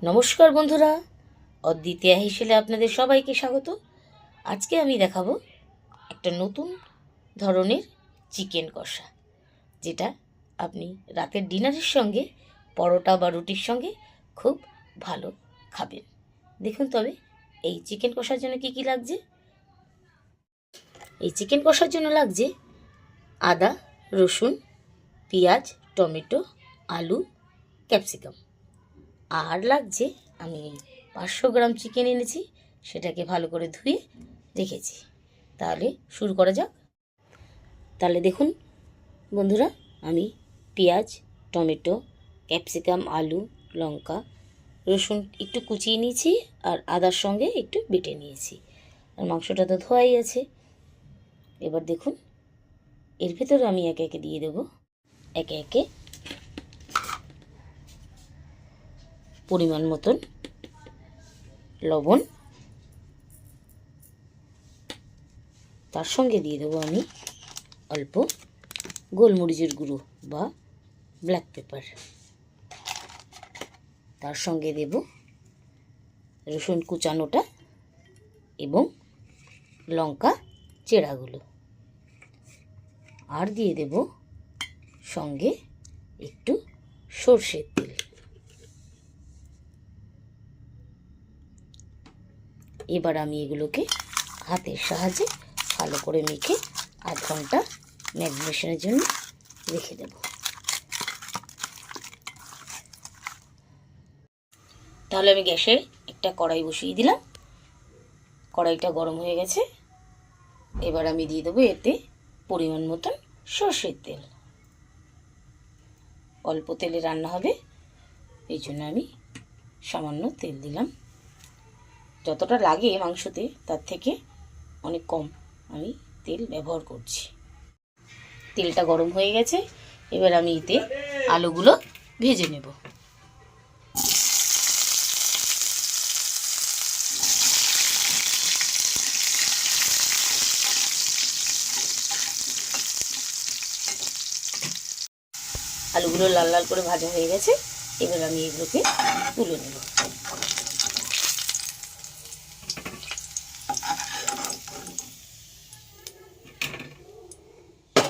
নমস্কার বন্ধুরা, অদ্বিতীয়া হিসেবে আপনাদের সবাইকে স্বাগত। আজকে আমি দেখাবো একটা নতুন ধরনের চিকেন কষা, যেটা আপনি রাতের ডিনারের সঙ্গে পরোটা বা রুটির সঙ্গে খুব ভালো খাবেন। দেখুন তবে এই চিকেন কষার জন্য কি কি লাগছে। এই চিকেন কষার জন্য লাগছে আদা, রসুন, পেঁয়াজ, টমেটো, আলু, ক্যাপসিকাম। আর লাগছে আমি 500 গ্রাম চিকেন এনেছি, সেটাকে ভালো করে ধুয়ে রেখেছি। তাহলে শুরু করা যাক। তাহলে দেখুন বন্ধুরা, আমি পেঁয়াজ, টমেটো, ক্যাপসিকাম, আলু, লঙ্কা, রসুন একটু কুচিয়ে নিয়েছি, আর আদার সঙ্গে একটু বেটে নিয়েছি। আর মাংসটা তো ধোয়াই আছে। এবার দেখুন এর ভেতরে আমি একে একে দিয়ে দেবো একে একে পরিমাণ মতন লবণ, তার সঙ্গে দিয়ে দেবো আমি অল্প গোলমরিচের গুঁড়ো বা ব্ল্যাক পেপার, তার সঙ্গে দেব রসুন কুচানোটা এবং লঙ্কা চেরাগুলো, আর দিয়ে দেব সঙ্গে একটু সর্ষের তেল। এবার আমি এগুলোকে হাতের সাহায্যে ভালো করে মেখে আধ ঘন্টা ম্যারিনেশনের জন্য রেখে দেব। তাহলে আমি গ্যাসে একটা কড়াই বসিয়ে দিলাম। কড়াইটা গরম হয়ে গেছে। এবার আমি দিয়ে দেবো এতে পরিমাণ মতন সর্ষের তেল। অল্প তেলে রান্না হবে, এই জন্য আমি সামান্য তেল দিলাম। যতটা লাগে মাংসতে তার থেকে অনেক কম আমি তেল ব্যবহার করছি। তেলটা গরম হয়ে গেছে। এবার আমি এতে আলুগুলো ভেজে নেব। আলুগুলো লাল লাল করে ভাজা হয়ে গেছে। এবার আমি এগুলোকে তুলে নেব।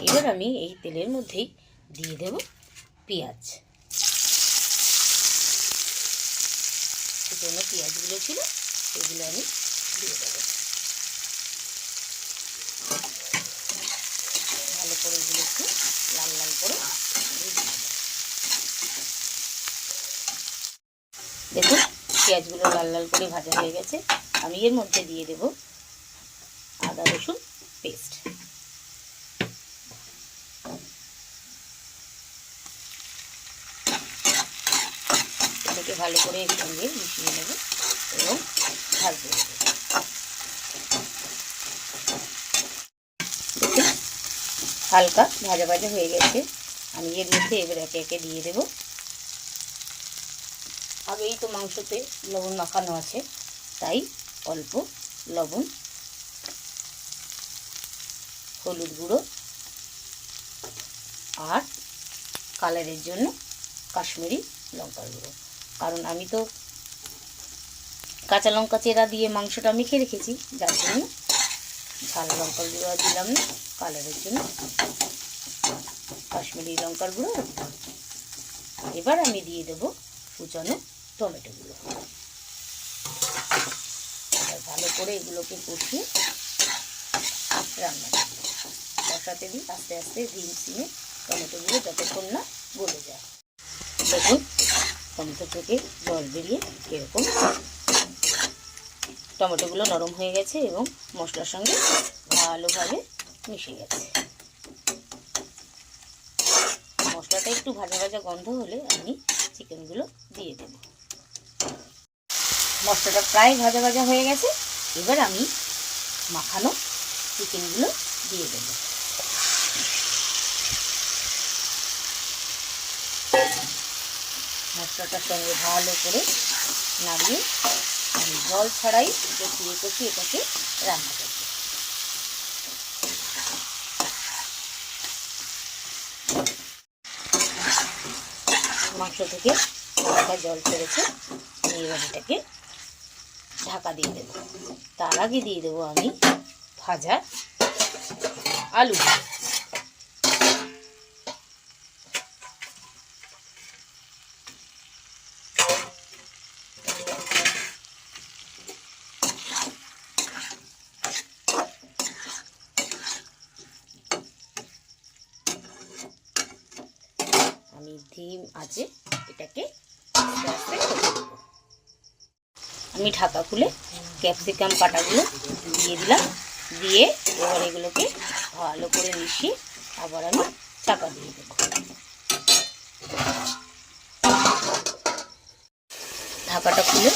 এবার আমি এই তেলের মধ্যেই দিয়ে দেব পেঁয়াজ। জন্য পেঁয়াজগুলো ছিল সেগুলো আমি দিয়ে দেব। ভালো করে এগুলো একটু লাল লাল করে ভেজে নেব। দেখুন পেঁয়াজগুলো লাল লাল করে ভাজা হয়ে গেছে। আমি এর মধ্যে দিয়ে দেব আদা রসুন পেস্ট। এটাকে ভালো করে এর সঙ্গে মিশিয়ে নেব এবং ভাজতে দেব। হালকা ভাজা ভাজা হয়ে গেছে। আমি এর মধ্যে এবার একে একে দিয়ে দেব। আগেই তো মাংসতে লবণ মাখানো আছে, তাই অল্প লবণ, হলুদ গুঁড়ো, আর কালারের জন্য কাশ্মীরি লঙ্কার গুঁড়ো। কারণ আমি তো কাঁচা লঙ্কা চেরা দিয়ে মাংসটা মেখে রেখেছি, যার জন্য ঝাল লঙ্কার গুঁড়ো আর দিলাম না। কালারের জন্য কাশ্মীরি লঙ্কার গুঁড়ো। এবার আমি দিয়ে দেব কুচানো টমেটোগুলো। এবার ভালো করে এগুলোকে কষিয়ে রান্না করব। কষাতে দিই আস্তে আস্তে ধিম সিমে টমেটোগুলো যতক্ষণ না গলে যায়। দেখুন টমেটো থেকে জল বেরিয়ে এরকম টমেটোগুলো নরম হয়ে গেছে এবং মশলার সঙ্গে ভালোভাবে মিশে গেছে। মশলাটা একটু ভাজা ভাজা গন্ধ হলে আমি চিকেনগুলো দিয়ে দেব। মশলাটা প্রায় ভাজা ভাজা হয়ে গেছে। এবার আমি মাখানো চিকেনগুলো দিয়ে দেব। মশলাটার সঙ্গে ভালো করে নাড়িয়ে আমি জল ছাড়াই কষিয়ে কষিয়ে এটাকে রান্না করব। মাংস থেকে হালকা জল ছেড়েছে। আমি এবার এটাকে ঢাকা দিয়ে দেবো। তার আগে দিয়ে দেবো আমি ভাজা আলু। আমি ধিম আছে এটাকে আস্তে আস্তে করে দেবো। আমি ঢাকা খুলে ক্যাপসিকাম কাটাগুলো দিয়ে দিলাম, দিয়ে এবার এগুলোকে ভালো করে মিশিয়ে আবার আমি চাপা দিয়ে দেবো। ঢাকাটা খুলে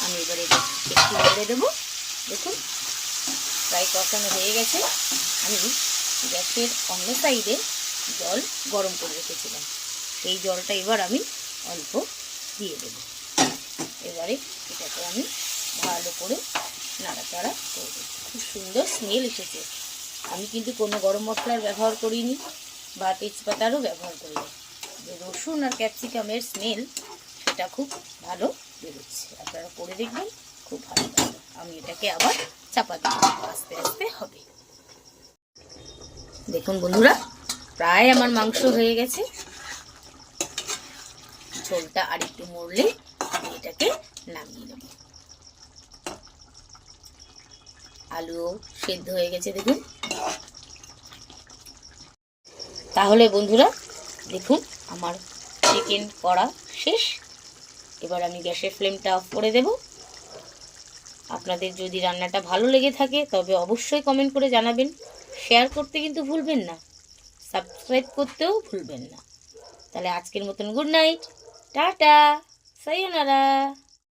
আমি এবার একটু নেড়ে দেবো। দেখুন প্রায় কষানো হয়ে গেছে। আমি গ্যাসের অন্য সাইডে জল গরম করে রেখেছিলাম, সেই জলটা এবার আমি অল্প দিয়ে দেবো। এবারে এটাকে আমি ভালো করে নাড়াচাড়া করে দেবো। খুব সুন্দর স্মেল এসেছে। আমি কিন্তু কোনো গরম মশলার ব্যবহার করিনি বা তেজপাতারও ব্যবহার করিনি। যে রসুন আর ক্যাপসিকামের স্মেল সেটা খুব ভালো বেরোচ্ছে। আপনারা করে দেখবেন, খুব ভালো লাগবে। আমি এটাকে আবার চাপা দিয়ে আস্তে আস্তে হবে। দেখুন বন্ধুরা, প্রায় আমার মাংস হয়ে গেছে। ঝোলটা আর একটু মরলে আমি এটাকে নামিয়ে নেব। আলুও সেদ্ধ হয়ে গেছে দেখুন। তাহলে বন্ধুরা দেখুন আমার চিকেন করা শেষ। এবার আমি গ্যাসের ফ্লেমটা অফ করে দেব। আপনাদের যদি রান্নাটা ভালো লেগে থাকে তবে অবশ্যই কমেন্ট করে জানাবেন। শেয়ার করতে কিন্তু ভুলবেন না, সাবস্ক্রাইব করতেও ভুলবেন না। তাহলে আজকের মতন গুড নাইট, টাটা, সায়োনারা।